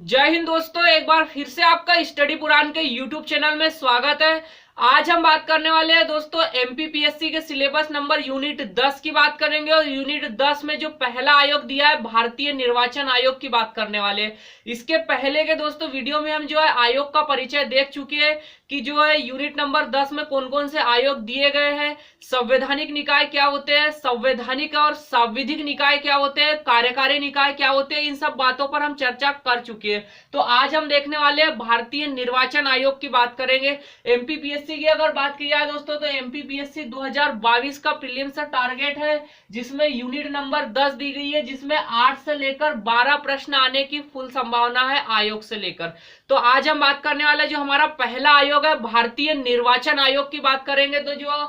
जय हिंद दोस्तों, एक बार फिर से आपका स्टडी पुराण के यूट्यूब चैनल में स्वागत है। आज हम बात करने वाले हैं दोस्तों एमपीपीएससी के सिलेबस नंबर यूनिट 10 की बात करेंगे और यूनिट 10 में जो पहला आयोग दिया है भारतीय निर्वाचन आयोग की बात करने वाले हैं। इसके पहले के दोस्तों वीडियो में हम जो है आयोग का परिचय देख चुके हैं कि जो है यूनिट नंबर 10 में कौन कौन से आयोग दिए गए हैं, संवैधानिक निकाय क्या होते हैं, संवैधानिक और सांविधिक निकाय क्या होते हैं, कार्यकारी निकाय क्या होते हैं, इन सब बातों पर हम चर्चा कर चुके हैं। तो आज हम देखने वाले हैं भारतीय निर्वाचन आयोग की बात करेंगे। एमपीपीएससी की अगर बात की जाए दोस्तों तो एमपीपीएससी 2022 का प्रीलिम्स का टारगेट है जिसमें यूनिट नंबर 10 दी गई है, जिसमें 8 से लेकर 12 प्रश्न आने की फुल संभावना है आयोग से लेकर। तो आज हम बात करने वाले जो हमारा पहला आयोग है भारतीय निर्वाचन आयोग की बात करेंगे। तो जो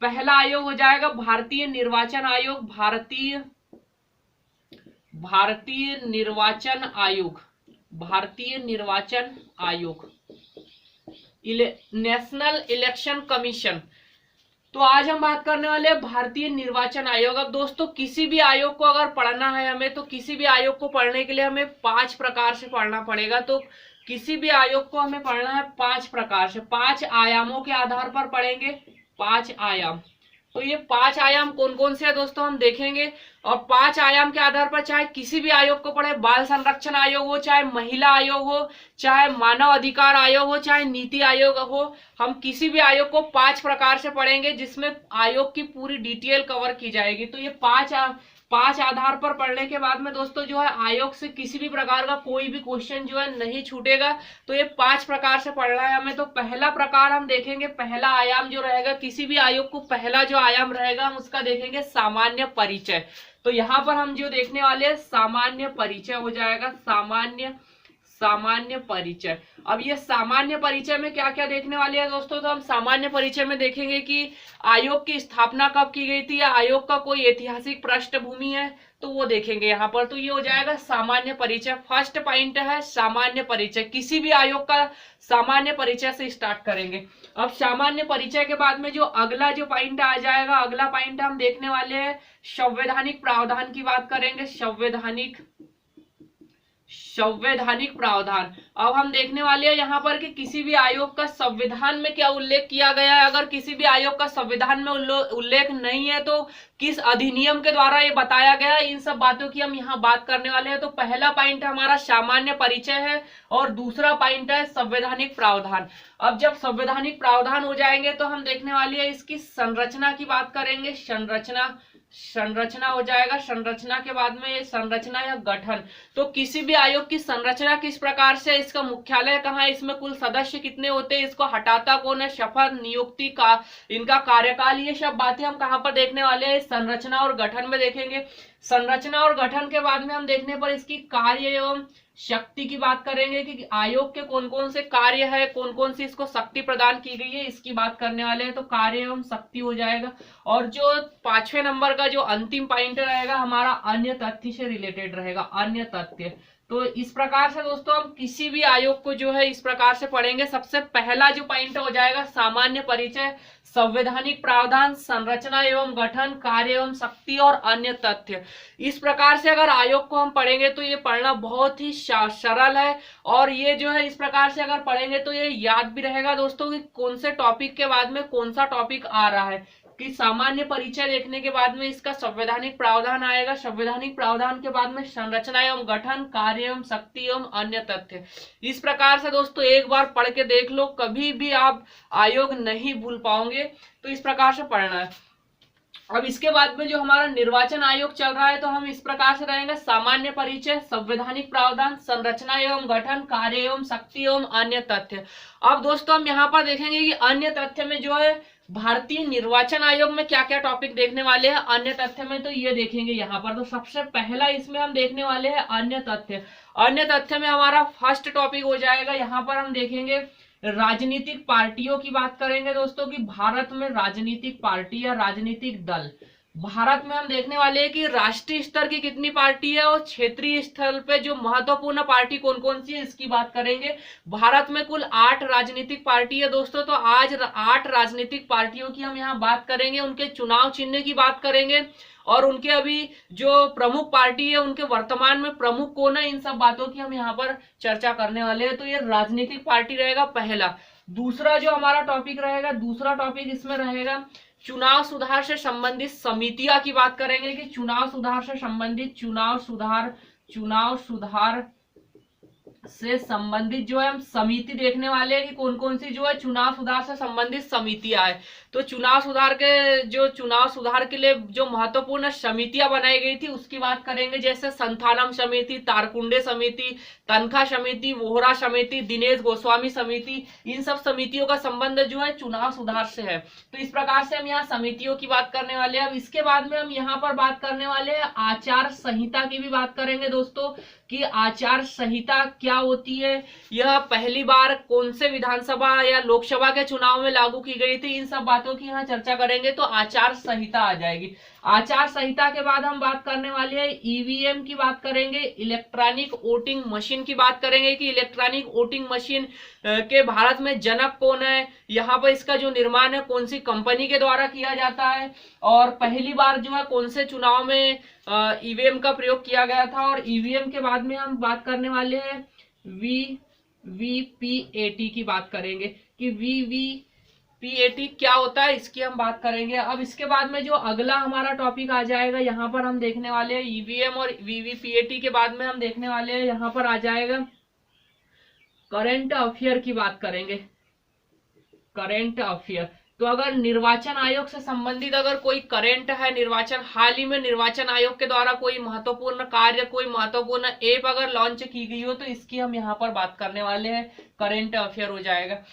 पहला आयोग हो जाएगा भारतीय निर्वाचन आयोग, भारतीय निर्वाचन आयोग, भारतीय निर्वाचन आयोग, नेशनल इलेक्शन कमीशन। तो आज हम बात करने वाले हैं भारतीय निर्वाचन आयोग। अब दोस्तों किसी भी आयोग को अगर पढ़ना है हमें, तो किसी भी आयोग को पढ़ने के लिए हमें 5 प्रकार से पढ़ना पड़ेगा। तो किसी भी आयोग को हमें पढ़ना है 5 प्रकार से, 5 आयामों के आधार पर पढ़ेंगे। 5 आयाम, तो ये 5 आयाम कौन कौन से है दोस्तों हम देखेंगे। और 5 आयाम के आधार पर चाहे किसी भी आयोग को पढ़े, बाल संरक्षण आयोग हो, चाहे महिला आयोग हो, चाहे मानव अधिकार आयोग हो, चाहे नीति आयोग हो, हम किसी भी आयोग को 5 प्रकार से पढ़ेंगे जिसमें आयोग की पूरी डिटेल कवर की जाएगी। तो ये 5 आधार पर पढ़ने के बाद में दोस्तों जो है आयोग से किसी भी प्रकार का कोई भी क्वेश्चन जो है नहीं छूटेगा। तो ये 5 प्रकार से पढ़ना है हमें। तो पहला प्रकार हम देखेंगे, पहला आयाम जो रहेगा किसी भी आयोग को, पहला जो आयाम रहेगा हम उसका देखेंगे सामान्य परिचय। तो यहाँ पर हम जो देखने वाले हैं सामान्य परिचय हो जाएगा, सामान्य परिचय। अब ये सामान्य परिचय में क्या क्या देखने वाले हैं दोस्तों, तो हम सामान्य परिचय में देखेंगे कि आयोग की स्थापना कब की गई थी, या आयोग का कोई ऐतिहासिक पृष्ठभूमि है तो वो देखेंगे यहाँ पर। तो ये हो जाएगा सामान्य परिचय। फर्स्ट पॉइंट है सामान्य परिचय, किसी भी आयोग का सामान्य परिचय से स्टार्ट करेंगे। अब सामान्य परिचय के बाद में जो अगला जो पॉइंट आ जाएगा, अगला पॉइंट हम देखने वाले हैं संवैधानिक प्रावधान की बात करेंगे। संवैधानिक प्रावधान। अब हम देखने वाले हैं यहाँ पर कि किसी भी आयोग का संविधान में क्या उल्लेख किया गया है। अगर किसी भी आयोग का संविधान में उल्लेख नहीं है तो किस अधिनियम के द्वारा ये बताया गया है, इन सब बातों की हम यहाँ बात करने वाले हैं। तो पहला पॉइंट हमारा सामान्य परिचय है और दूसरा पॉइंट है संवैधानिक प्रावधान। अब जब संवैधानिक प्रावधान हो जाएंगे तो हम देखने वाले हैं इसकी संरचना की बात करेंगे। संरचना हो जाएगा। संरचना के बाद में ये संरचना या गठन। तो किसी भी आयोग की संरचना किस प्रकार से, इसका मुख्यालय कहाँ है, इसमें कुल सदस्य कितने होते हैं, इसको हटाता कौन है, शपथ, नियुक्ति का, इनका कार्यकाल, ये सब बातें हम कहाँ पर देखने वाले हैं, संरचना और गठन में देखेंगे। संरचना और गठन के बाद में हम देखने पर इसकी कार्य एवं शक्ति की बात करेंगे कि आयोग के कौन कौन से कार्य है, कौन कौन सी इसको शक्ति प्रदान की गई है, इसकी बात करने वाले हैं। तो कार्य एवं शक्ति हो जाएगा। और जो 5वें नंबर का जो अंतिम पॉइंट रहेगा हमारा अन्य तथ्य से रिलेटेड रहेगा, अन्य तथ्य। तो इस प्रकार से दोस्तों हम किसी भी आयोग को जो है इस प्रकार से पढ़ेंगे। सबसे पहला जो पॉइंट हो जाएगा सामान्य परिचय, संवैधानिक प्रावधान, संरचना एवं गठन, कार्य एवं शक्ति और अन्य तथ्य। इस प्रकार से अगर आयोग को हम पढ़ेंगे तो ये पढ़ना बहुत ही सरल है। और ये जो है इस प्रकार से अगर पढ़ेंगे तो ये याद भी रहेगा दोस्तों कि कौन से टॉपिक के बाद में कौन सा टॉपिक आ रहा है। कि सामान्य परिचय देखने के बाद में इसका संवैधानिक प्रावधान आएगा, संवैधानिक प्रावधान के बाद में संरचना एवं गठन, कार्य एवं शक्ति एवं अन्य तथ्य। इस प्रकार से दोस्तों एक बार पढ़ के देख लो, कभी भी आप आयोग नहीं भूल पाओगे। तो इस प्रकार से पढ़ना है। अब इसके बाद में जो हमारा निर्वाचन आयोग चल रहा है तो हम इस प्रकार से रहेंगे, सामान्य परिचय, संवैधानिक प्रावधान, संरचना एवं गठन, कार्य एवं शक्ति एवं अन्य तथ्य। अब दोस्तों हम यहाँ पर देखेंगे कि अन्य तथ्य में जो है भारतीय निर्वाचन आयोग में क्या क्या टॉपिक देखने वाले हैं अन्य तथ्य में, तो ये देखेंगे यहाँ पर। तो सबसे पहला इसमें हम देखने वाले हैं अन्य तथ्य। अन्य तथ्य में हमारा फर्स्ट टॉपिक हो जाएगा, यहाँ पर हम देखेंगे राजनीतिक पार्टियों की बात करेंगे दोस्तों कि भारत में राजनीतिक पार्टी या राजनीतिक दल, भारत में हम देखने वाले हैं कि राष्ट्रीय स्तर की कितनी पार्टी है और क्षेत्रीय स्तर पे जो महत्वपूर्ण पार्टी कौन कौन सी है इसकी बात करेंगे। भारत में कुल 8 राजनीतिक पार्टी है दोस्तों। तो आज 8 राजनीतिक पार्टियों की हम यहाँ बात करेंगे, उनके चुनाव चिन्ह की बात करेंगे और उनके अभी जो प्रमुख पार्टी है उनके वर्तमान में प्रमुख कौन है, इन सब बातों की हम यहाँ पर चर्चा करने वाले हैं। तो ये राजनीतिक पार्टी रहेगा पहला। दूसरा जो हमारा टॉपिक रहेगा, दूसरा टॉपिक इसमें रहेगा चुनाव सुधार से संबंधित समितियां की बात करेंगे कि चुनाव सुधार से संबंधित चुनाव सुधार से संबंधित जो है हम समिति देखने वाले हैं कि कौन कौन सी जो है चुनाव सुधार से संबंधित समितियां है। तो चुनाव सुधार के लिए जो महत्वपूर्ण समितियां बनाई गई थी उसकी बात करेंगे, जैसे संथानम समिति, तारकुंडे समिति, तनखा समिति, वोहरा समिति, दिनेश गोस्वामी समिति। इन सब समितियों का संबंध जो है चुनाव सुधार से है। तो इस प्रकार से हम यहाँ समितियों की बात करने वाले हैं। अब इसके बाद में हम यहाँ पर बात करने वाले हैं आचार संहिता की भी बात करेंगे दोस्तों, कि आचार संहिता क्या होती है, यह पहली बार कौन से विधानसभा या लोकसभा के चुनाव में लागू की गई थी, इन सब बातों की यहाँ चर्चा करेंगे। तो आचार संहिता आ जाएगी। आचार संहिता के बाद हम बात करने वाले हैं ईवीएम की बात करेंगे, इलेक्ट्रॉनिक वोटिंग मशीन की बात करेंगे कि इलेक्ट्रॉनिक वोटिंग मशीन के भारत में जनक कौन है, यहाँ पर इसका जो निर्माण है कौन सी कंपनी के द्वारा किया जाता है, और पहली बार जो है कौन से चुनाव में ईवीएम का प्रयोग किया गया था। और ईवीएम के बाद में हम बात करने वाले हैं वीवीपीएटी की बात करेंगे कि वीवीपीएटी क्या होता है, इसकी हम बात करेंगे। अब इसके बाद में जो अगला हमारा टॉपिक आ जाएगा, यहाँ पर हम देखने वाले हैं ईवीएम और वीवीपीएटी के बाद में हम देखने वाले हैं, यहाँ पर आ जाएगा करंट अफेयर की बात करेंगे। करंट अफेयर, तो अगर निर्वाचन आयोग से संबंधित अगर कोई करंट है, निर्वाचन हाल ही में निर्वाचन आयोग के द्वारा कोई महत्वपूर्ण कार्य, कोई महत्वपूर्ण ऐप अगर लॉन्च की गई हो, तो इसकी हम यहाँ पर बात करने वाले हैं, करंट अफेयर हो जाएगा।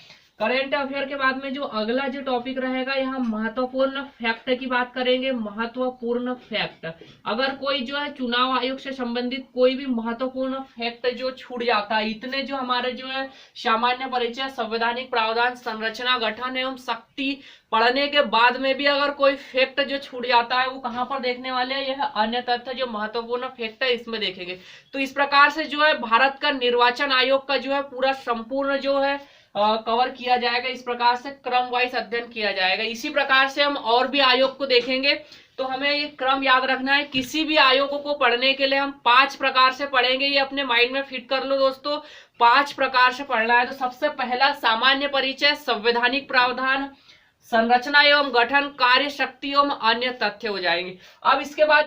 करंट अफेयर के बाद में जो अगला जो टॉपिक रहेगा, यहाँ महत्वपूर्ण फैक्ट की बात करेंगे। महत्वपूर्ण फैक्ट, अगर कोई जो है चुनाव आयोग से संबंधित कोई भी महत्वपूर्ण फैक्ट जो छूट जाता है, इतने जो हमारे जो है सामान्य परिचय, संवैधानिक प्रावधान, संरचना, गठन एवं शक्ति पढ़ने के बाद में भी अगर कोई फैक्ट जो छूट जाता है, वो कहाँ पर देखने वाले हैं, यह अन्य तथ्य जो महत्वपूर्ण फैक्ट है इसमें देखेंगे। तो इस प्रकार से जो है भारत का निर्वाचन आयोग का जो है पूरा संपूर्ण जो है कवर किया जाएगा। इस प्रकार से क्रम वाइज अध्ययन किया जाएगा। इसी प्रकार से हम और भी आयोग को देखेंगे, तो हमें ये क्रम याद रखना है। किसी भी आयोग को पढ़ने के लिए हम 5 प्रकार से पढ़ेंगे, ये अपने माइंड में फिट कर लो दोस्तों, 5 प्रकार से पढ़ना है। तो सबसे पहला सामान्य परिचय, संवैधानिक प्रावधान, संरचना एवं गठन, कार्य शक्ति एवं अन्य तथ्य हो जाएंगे। अब इसके बाद